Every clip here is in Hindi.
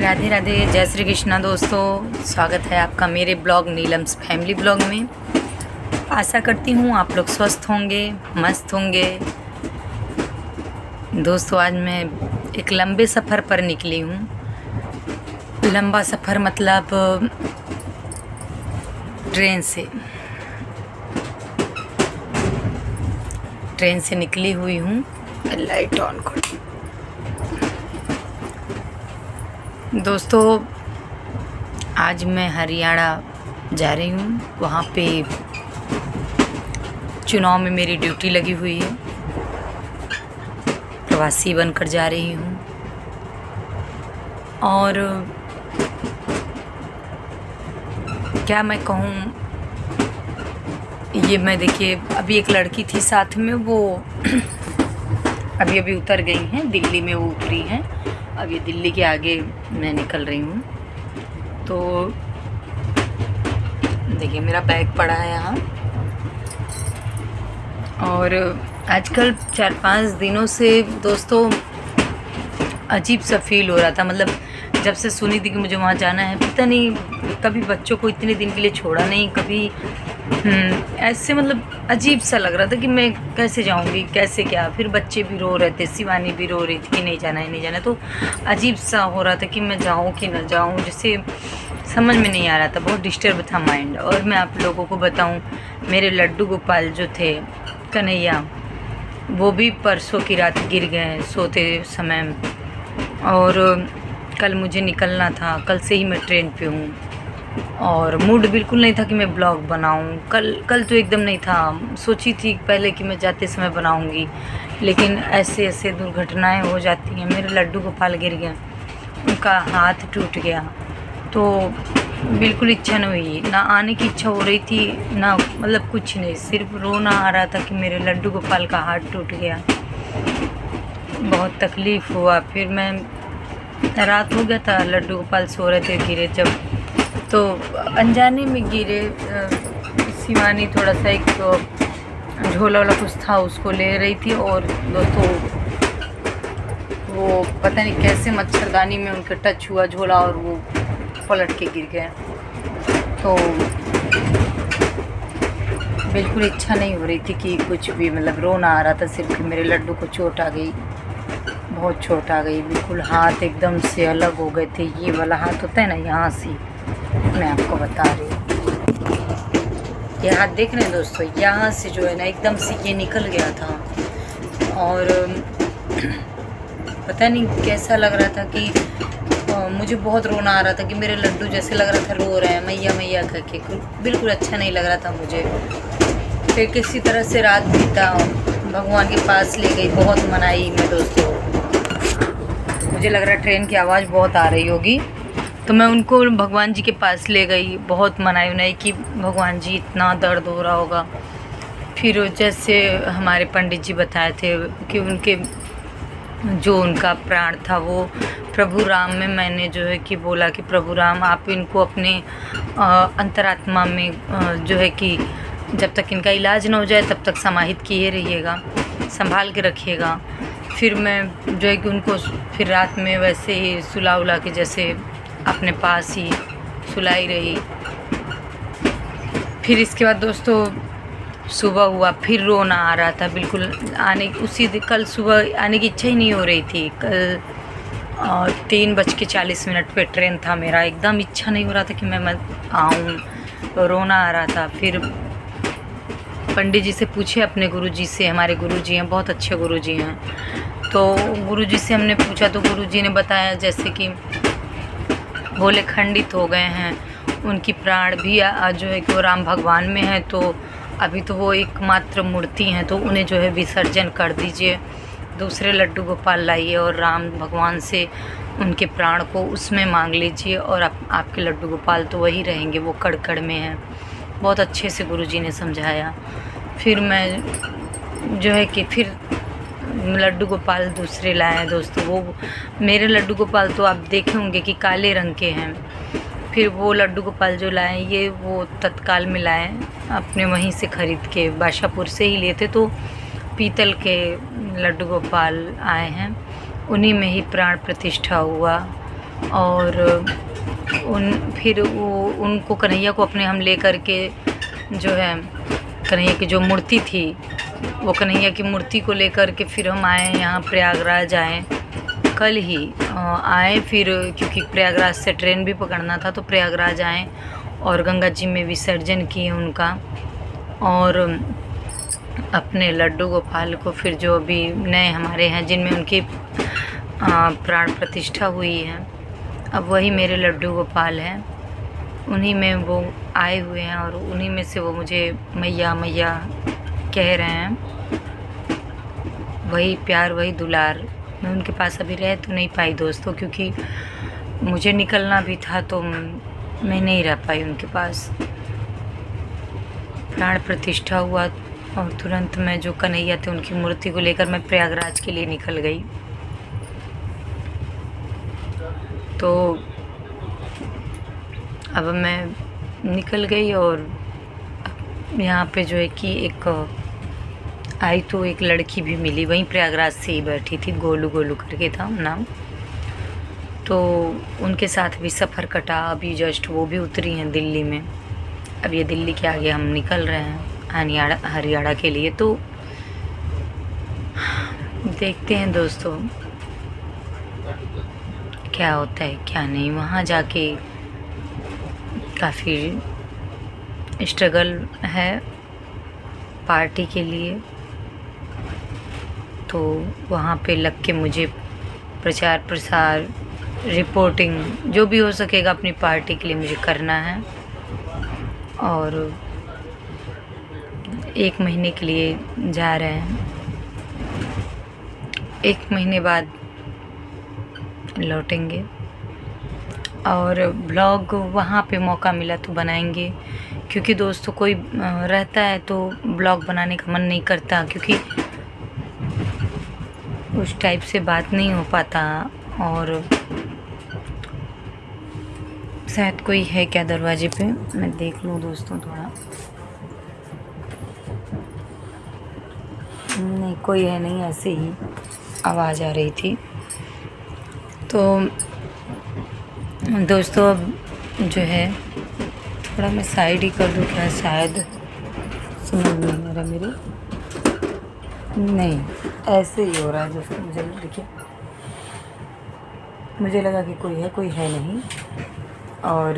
राधे राधे, जय श्री कृष्णा दोस्तों। स्वागत है आपका मेरे ब्लॉग नीलम्स फैमिली ब्लॉग में। आशा करती हूँ आप लोग स्वस्थ होंगे, मस्त होंगे। दोस्तों आज मैं एक लंबे सफ़र पर निकली हूँ। लंबा सफ़र मतलब ट्रेन से निकली हुई हूँ। लाइट ऑन कर दोस्तों। आज मैं हरियाणा जा रही हूँ। वहाँ पे चुनाव में मेरी ड्यूटी लगी हुई है। प्रवासी बनकर जा रही हूँ। और क्या मैं कहूँ, ये मैं देखिए अभी एक लड़की थी साथ में, वो अभी उतर गई हैं। दिल्ली में वो उतरी हैं। अब ये दिल्ली के आगे मैं निकल रही हूँ। तो देखिए मेरा बैग पड़ा है यहाँ। और आजकल 4-5 दिनों से दोस्तों अजीब सा फील हो रहा था। मतलब जब से सुनी थी कि मुझे वहाँ जाना है, पता नहीं कभी बच्चों को इतने दिन के लिए छोड़ा नहीं, कभी ऐसे मतलब अजीब सा लग रहा था कि मैं कैसे जाऊँगी, कैसे क्या। फिर बच्चे भी रो रहे थे, शिवानी भी रो रही थी कि नहीं जाना है, नहीं जाना। तो अजीब सा हो रहा था कि मैं जाऊँ कि ना जाऊँ, जिससे समझ में नहीं आ रहा था। बहुत डिस्टर्ब था माइंड। और मैं आप लोगों को बताऊँ, मेरे लड्डू गोपाल जो थे, कन्हैया, वो भी परसों की रात गिर गए सोते समय। और कल मुझे निकलना था, कल से ही मैं ट्रेन पे हूँ। और मूड बिल्कुल नहीं था कि मैं ब्लॉग बनाऊँ। कल तो एकदम नहीं था। सोची थी पहले कि मैं जाते समय बनाऊँगी, लेकिन ऐसे दुर्घटनाएं हो जाती हैं। मेरे लड्डू गोपाल गिर गए, उनका हाथ टूट गया। तो बिल्कुल इच्छा नहीं हुई, ना आने की इच्छा हो रही थी, ना मतलब कुछ नहीं, सिर्फ रोना आ रहा था कि मेरे लड्डू गोपाल का हाथ टूट गया। बहुत तकलीफ़ हुआ। फिर मैं रात हो गया था, लड्डू गोपाल सो रहे थे, गिरे जब, तो अनजाने में गिरे। शिवानी थोड़ा सा एक झोला वाला कुछ था, उसको ले रही थी। और दोस्तों वो पता नहीं कैसे मच्छरदानी में उनके टच हुआ झोला, और वो पलट के गिर गए। तो बिल्कुल इच्छा नहीं हो रही थी कि कुछ भी, मतलब रोना आ रहा था सिर्फ कि मेरे लड्डू को चोट आ गई, बहुत चोट आ गई। बिल्कुल हाथ एकदम से अलग हो गए थे। ये वाला हाथ होता है ना, यहाँ से मैं आपको बता रही हूँ, ये हाथ देख रहे हैं दोस्तों, यहाँ से जो है ना एकदम से ये निकल गया था। और पता नहीं कैसा लग रहा था कि मुझे बहुत रोना आ रहा था कि मेरे लड्डू जैसे लग रहा था रो रहे हैं मैया मैया करके। बिल्कुल अच्छा नहीं लग रहा था मुझे। फिर किसी तरह से रात बीता, भगवान के पास ले गई, बहुत मनाई मैं दोस्तों। मुझे लग रहा है ट्रेन की आवाज़ बहुत आ रही होगी, तो मैं उनको भगवान जी के पास ले गई, बहुत मनाई उनाई कि भगवान जी इतना दर्द हो रहा होगा। फिर जैसे हमारे पंडित जी बताए थे कि उनके जो उनका प्राण था वो प्रभु राम में, मैंने जो है कि बोला कि प्रभु राम आप इनको अपने अंतरात्मा में जो है कि जब तक इनका इलाज ना हो जाए तब तक समाहित किए रहिएगा, संभाल के रखिएगा। फिर मैं जो है कि उनको फिर रात में वैसे ही सुला उला के जैसे अपने पास ही सुलाई रही। फिर इसके बाद दोस्तों सुबह हुआ, फिर रोना आ रहा था। बिल्कुल कल सुबह आने की इच्छा ही नहीं हो रही थी। कल 3:40 पे ट्रेन था मेरा। एकदम इच्छा नहीं हो रहा था कि मैं आऊँ, रोना आ रहा था। फिर पंडित जी से पूछे, अपने गुरुजी से, हमारे गुरुजी हैं, बहुत अच्छे गुरुजी हैं। तो गुरुजी से हमने पूछा तो गुरुजी ने बताया जैसे कि भोले खंडित हो गए हैं, उनकी प्राण भी जो है कि वो राम भगवान में है। तो अभी तो वो एकमात्र मूर्ति हैं, तो उन्हें जो है विसर्जन कर दीजिए, दूसरे लड्डू गोपाल लाइए और राम भगवान से उनके प्राण को उसमें मांग लीजिए, और आपके लड्डू गोपाल तो वही रहेंगे, वो कड़ में हैं। बहुत अच्छे से गुरुजी ने समझाया। फिर मैं जो है कि फिर लड्डू गोपाल दूसरे लाए दोस्तों। वो मेरे लड्डू गोपाल तो आप देखे होंगे कि काले रंग के हैं। फिर वो लड्डू गोपाल जो लाए, ये वो तत्काल में लाए, अपने वहीं से ख़रीद के, बादशाहपुर से ही लिए थे। तो पीतल के लड्डू गोपाल आए हैं, उन्हीं में ही प्राण प्रतिष्ठा हुआ। और फिर उनको कन्हैया को अपने हम ले कर के जो है कन्हैया की जो मूर्ति थी वो कन्हैया की मूर्ति को लेकर के फिर हम आए यहाँ प्रयागराज आए। कल ही आए फिर, क्योंकि प्रयागराज से ट्रेन भी पकड़ना था तो प्रयागराज आए और गंगा जी में विसर्जन किए उनका। और अपने लड्डू गोपाल को फिर जो अभी नए हमारे हैं जिनमें उनकी प्राण प्रतिष्ठा हुई है, अब वही मेरे लड्डू गोपाल हैं, उन्हीं में वो आए हुए हैं और उन्हीं में से वो मुझे मैया मैया कह रहे हैं। वही प्यार वही दुलार। मैं उनके पास अभी रह तो नहीं पाई दोस्तों, क्योंकि मुझे निकलना भी था तो मैं नहीं रह पाई उनके पास। प्राण प्रतिष्ठा हुआ और तुरंत मैं जो कन्हैया थे उनकी मूर्ति को लेकर मैं प्रयागराज के लिए निकल गई। तो अब मैं निकल गई और यहाँ पे जो है कि एक आई तो एक लड़की भी मिली, वहीं प्रयागराज से ही बैठी थी, गोलू गोलू करके था नाम। तो उनके साथ भी सफ़र कटा। अभी जस्ट वो भी उतरी हैं दिल्ली में। अब ये दिल्ली के आगे हम निकल रहे हैं हरियाणा के लिए। तो देखते हैं दोस्तों क्या होता है क्या नहीं। वहाँ जाके काफ़ी स्ट्रगल है पार्टी के लिए, तो वहाँ पे लग के मुझे प्रचार प्रसार रिपोर्टिंग जो भी हो सकेगा अपनी पार्टी के लिए मुझे करना है। और 1 महीने के लिए जा रहे हैं, 1 महीने बाद लौटेंगे। और ब्लॉग वहाँ पे मौका मिला तो बनाएंगे, क्योंकि दोस्तों कोई रहता है तो ब्लॉग बनाने का मन नहीं करता, क्योंकि उस टाइप से बात नहीं हो पाता। और शायद कोई है क्या दरवाजे पे, मैं देख लूँ दोस्तों थोड़ा। नहीं कोई है नहीं, ऐसे ही आवाज़ आ रही थी। तो दोस्तों अब जो है थोड़ा मैं साइड ही कर दूँ क्या, शायद समझ नहीं आ रहा मेरे। नहीं ऐसे ही हो रहा है दोस्तों, मुझे देखिए, मुझे लगा कि कोई है नहीं। और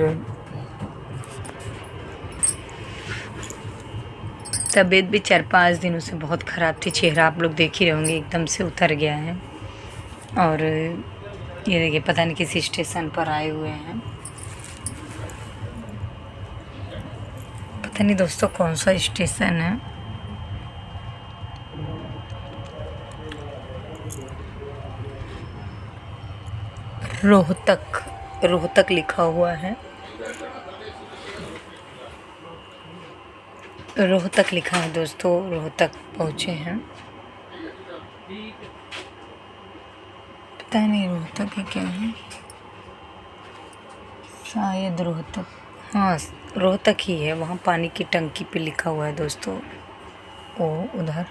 तबीयत भी 4-5 दिनों से बहुत ख़राब थी। चेहरा आप लोग देख ही रहे होंगे एकदम से उतर गया है। और ये देखिए पता नहीं किसी स्टेशन पर आए हुए हैं, पता नहीं दोस्तों कौन सा स्टेशन है। रोहतक लिखा हुआ है, रोहतक लिखा है दोस्तों। रोहतक पहुँचे हैं, पता नहीं रोहतक है क्या है, शायद रोहतक, हाँ रोहतक ही है। वहाँ पानी की टंकी पे लिखा हुआ है दोस्तों, वो उधर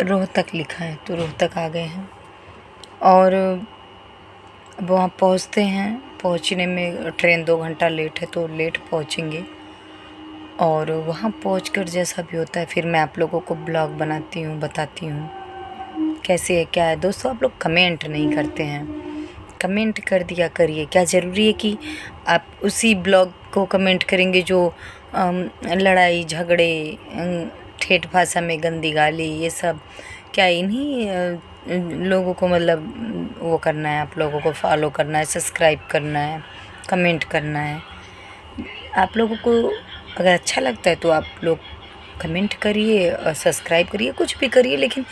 रोहतक लिखा है। तो रोहतक आ गए हैं और अब वहाँ पहुँचते हैं। पहुँचने में ट्रेन 2 घंटा लेट है तो लेट पहुँचेंगे। और वहाँ पहुँचकर जैसा भी होता है फिर मैं आप लोगों को ब्लॉग बनाती हूँ, बताती हूँ कैसे है क्या है। दोस्तों आप लोग कमेंट नहीं करते हैं, कमेंट कर दिया करिए। क्या ज़रूरी है कि आप उसी ब्लॉग को कमेंट करेंगे जो लड़ाई झगड़े, ठेठ भाषा में गंदी गाली, ये सब क्या इन्हीं लोगों को मतलब वो करना है, आप लोगों को फॉलो करना है, सब्सक्राइब करना है, कमेंट करना है। आप लोगों को अगर अच्छा लगता है तो आप लोग कमेंट करिए और सब्सक्राइब करिए, कुछ भी करिए, लेकिन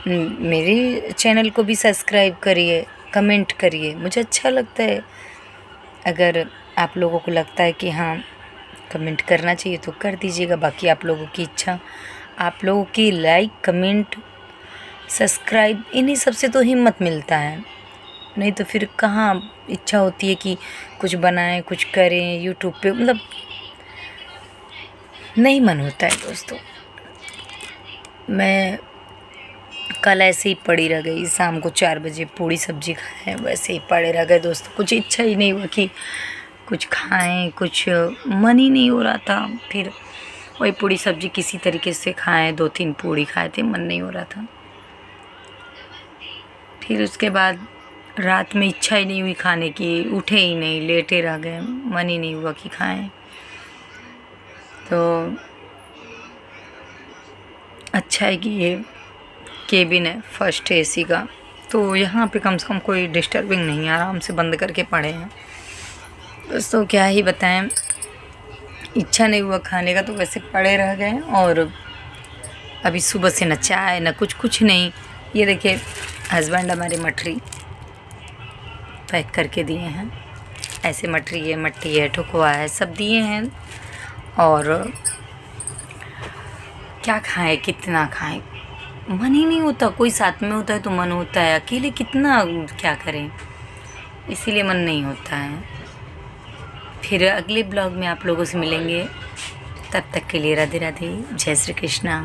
मेरे चैनल को भी सब्सक्राइब करिए, कमेंट करिए। मुझे अच्छा लगता है। अगर आप लोगों को लगता है कि हाँ कमेंट करना चाहिए तो कर दीजिएगा, बाकी आप लोगों की इच्छा। आप लोगों की लाइक, कमेंट, सब्सक्राइब, इन्हीं सब से तो हिम्मत मिलता है, नहीं तो फिर कहाँ इच्छा होती है कि कुछ बनाएं, कुछ करें यूट्यूब पे, मतलब नहीं मन होता है दोस्तों। मैं कल ऐसे ही पड़ी रह गई, शाम को 4 बजे पूड़ी सब्जी खाएं, वैसे ही पड़े रह गए दोस्तों। कुछ इच्छा ही नहीं हुआ कि कुछ खाएं, कुछ मन ही नहीं हो रहा था। फिर वही पूड़ी सब्जी किसी तरीके से खाएं, 2-3 पूड़ी खाए थे, मन नहीं हो रहा था। फिर उसके बाद रात में इच्छा ही नहीं हुई खाने की, उठे ही नहीं, लेटे रह गए, मन ही नहीं हुआ कि खाएं। तो अच्छा है कि ये केबिन है फर्स्ट एसी का, तो यहाँ पे कम से कम कोई डिस्टर्बिंग नहीं है, आराम से बंद करके पड़े हैं। दोस्तों क्या ही बताएं, इच्छा नहीं हुआ खाने का तो वैसे पड़े रह गए। और अभी सुबह से न चाय न कुछ नहीं। ये देखिए हस्बैंड हमारे मठरी पैक करके दिए हैं, ऐसे मठरी है, मट्टी है, ठुकवा है, सब दिए हैं। और क्या खाएं, कितना खाएं, मन ही नहीं होता। कोई साथ में होता है तो मन होता है, अकेले कितना क्या करें, इसीलिए मन नहीं होता है। फिर अगले ब्लॉग में आप लोगों से मिलेंगे, तब तक के लिए राधे राधे, जय श्री कृष्णा।